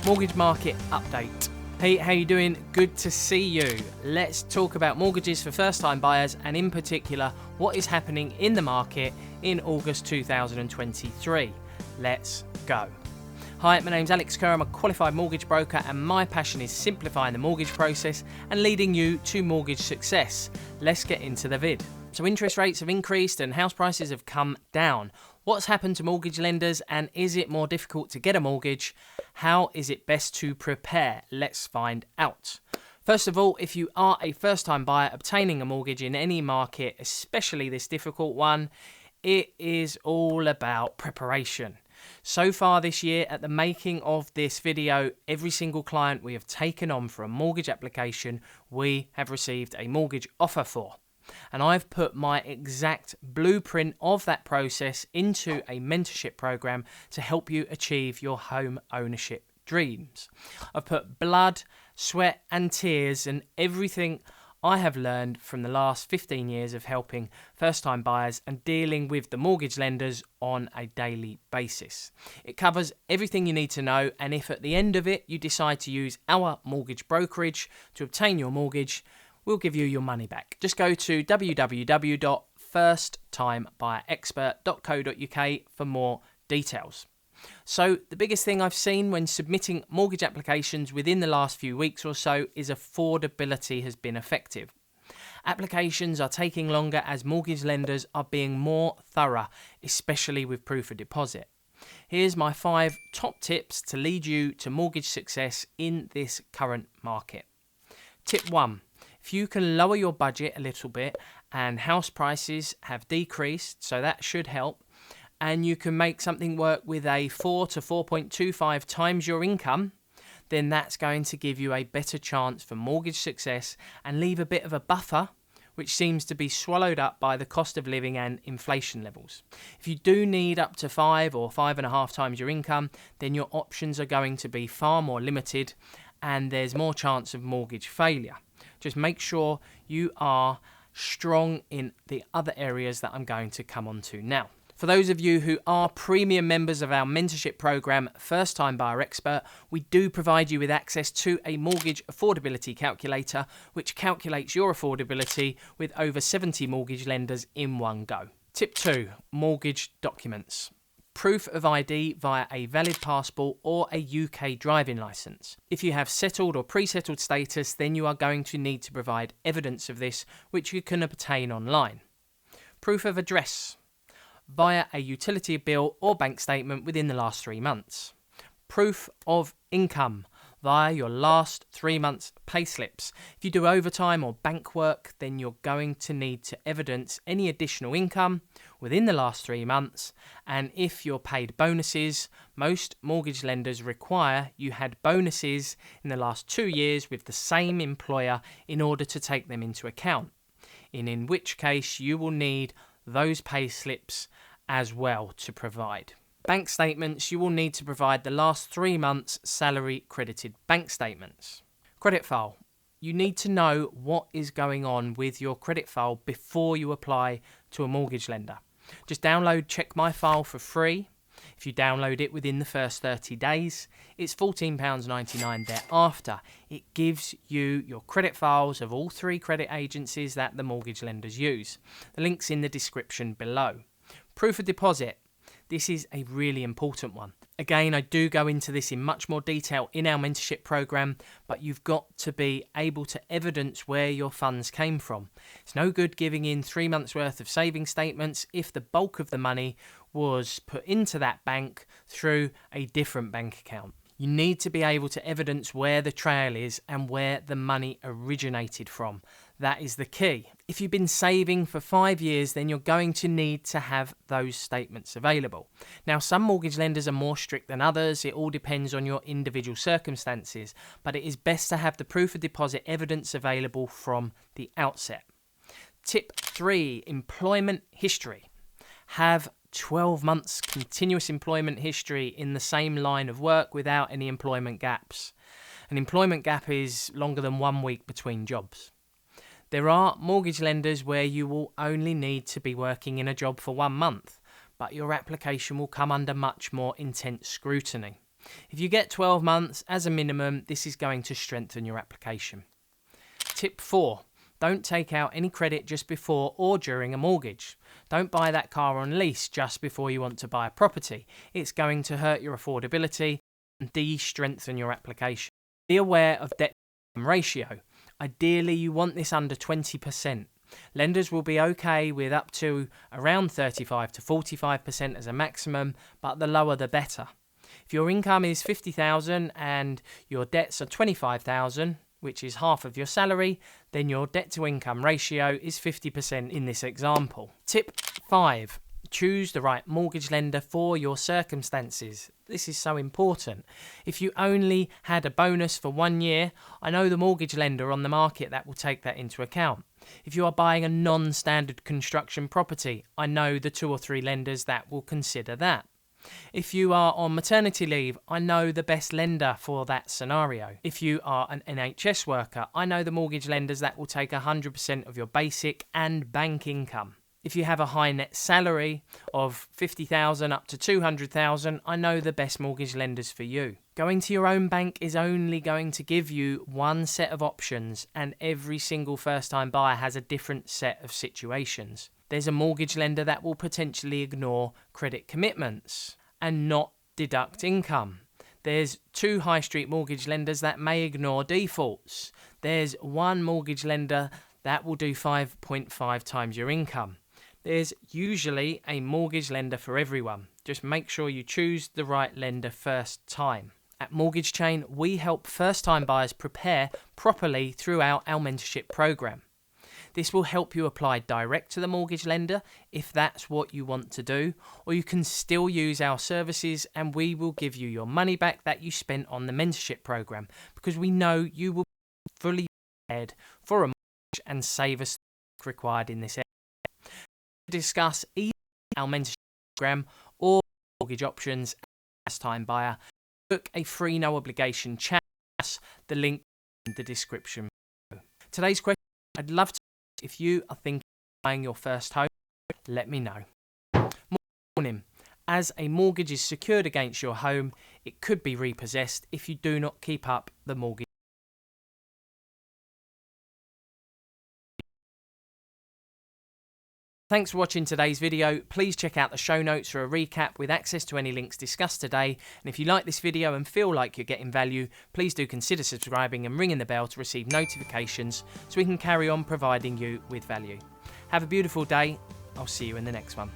Mortgage market update. Hey, how you doing? Good to see you. Let's talk about mortgages for first-time buyers and in particular what is happening in the market in August 2023. Let's go. Hi, my name's Alex Kerr. I'm a qualified mortgage broker and my passion is simplifying the mortgage process and leading you to mortgage success. Let's get into the vid. So interest rates have increased and house prices have come down. What's happened to mortgage lenders and is it more difficult to get a mortgage? How is it best to prepare? Let's find out. First of all, if you are a first-time buyer obtaining a mortgage in any market, especially this difficult one, it is all about preparation. So far this year, at the making of this video, every single client we have taken on for a mortgage application, we have received a mortgage offer for. And I've put my exact blueprint of that process into a mentorship program to help you achieve your home ownership dreams. I've put blood, sweat and tears and everything I have learned from the last 15 years of helping first-time buyers and dealing with the mortgage lenders on a daily basis. It covers everything you need to know, and if at the end of it you decide to use our mortgage brokerage to obtain your mortgage, we'll give you your money back. Just go to www.firsttimebuyerexpert.co.uk for more details. So the biggest thing I've seen when submitting mortgage applications within the last few weeks or so is affordability has been affected. Applications are taking longer as mortgage lenders are being more thorough, especially with proof of deposit. Here's my 5 top tips to lead you to mortgage success in this current market. Tip 1. If you can lower your budget a little bit and house prices have decreased, so that should help, and you can make something work with a 4 to 4.25 times your income, then that's going to give you a better chance for mortgage success and leave a bit of a buffer, which seems to be swallowed up by the cost of living and inflation levels. If you do need up to 5 or 5.5 times your income, then your options are going to be far more limited and there's more chance of mortgage failure. Just make sure you are strong in the other areas that I'm going to come on to now. For those of you who are premium members of our mentorship program, First Time Buyer Expert, we do provide you with access to a mortgage affordability calculator, which calculates your affordability with over 70 mortgage lenders in one go. Tip 2, mortgage documents. Proof of ID via a valid passport or a UK driving licence. If you have settled or pre-settled status, then you are going to need to provide evidence of this, which you can obtain online. Proof of address via a utility bill or bank statement within the last 3 months. Proof of income via your last 3 months payslips. If you do overtime or bank work, then you're going to need to evidence any additional income within the last 3 months, and if you're paid bonuses, most mortgage lenders require you had bonuses in the last 2 years with the same employer in order to take them into account, in which case you will need those payslips as well to provide. Bank statements, you will need to provide the last 3 months salary credited bank statements. Credit file. You need to know what is going on with your credit file before you apply to a mortgage lender. Just download checkmyfile for free. If you download it within the first 30 days, it's £14.99 thereafter. It gives you your credit files of all 3 credit agencies that the mortgage lenders use. The link's in the description below. Proof of deposit. This is a really important one. Again, I do go into this in much more detail in our mentorship program, but you've got to be able to evidence where your funds came from. It's no good giving in 3 months worth of saving statements if the bulk of the money was put into that bank through a different bank account. You need to be able to evidence where the trail is and where the money originated from. That is the key. If you've been saving for 5 years, then you're going to need to have those statements available. Now, some mortgage lenders are more strict than others. It all depends on your individual circumstances, but it is best to have the proof of deposit evidence available from the outset. Tip 3, employment history. Have 12 months continuous employment history in the same line of work without any employment gaps. An employment gap is longer than 1 week between jobs. There are mortgage lenders where you will only need to be working in a job for 1 month, but your application will come under much more intense scrutiny. If you get 12 months as a minimum, this is going to strengthen your application. Tip 4. Don't take out any credit just before or during a mortgage. Don't buy that car on lease just before you want to buy a property. It's going to hurt your affordability and de-strengthen your application. Be aware of debt-to-income ratio. Ideally, you want this under 20%. Lenders will be okay with up to around 35 to 45% as a maximum, but the lower the better. If your income is $50,000 and your debts are $25,000, which is half of your salary, then your debt to income ratio is 50% in this example. Tip 5. Choose the right mortgage lender for your circumstances. This is so important. If you only had a bonus for 1 year, I know the mortgage lender on the market that will take that into account. If you are buying a non-standard construction property, I know the 2 or 3 lenders that will consider that. If you are on maternity leave, I know the best lender for that scenario. If you are an NHS worker, I know the mortgage lenders that will take 100% of your basic and bank income. If you have a high net salary of $50,000 up to $200,000, I know the best mortgage lenders for you. Going to your own bank is only going to give you one set of options, and every single first-time buyer has a different set of situations. There's a mortgage lender that will potentially ignore credit commitments and not deduct income. There's 2 high street mortgage lenders that may ignore defaults. There's 1 mortgage lender that will do 5.5 times your income. There's usually a mortgage lender for everyone. Just make sure you choose the right lender first time. At Mortgage Chain, we help first-time buyers prepare properly throughout our mentorship program. This will help you apply direct to the mortgage lender if that's what you want to do, or you can still use our services and we will give you your money back that you spent on the mentorship program, because we know you will be fully prepared for a mortgage and save us the required in this area. To discuss either our mentorship program or mortgage options as first-time buyer, book a free no obligation chat. The link in the description. Today's question: I'd love to. If you are thinking of buying your first home, let me know. Morning. As a mortgage is secured against your home, it could be repossessed if you do not keep up the mortgage. Thanks for watching today's video. Please check out the show notes for a recap with access to any links discussed today. And if you like this video and feel like you're getting value, please do consider subscribing and ringing the bell to receive notifications so we can carry on providing you with value. Have a beautiful day. I'll see you in the next one.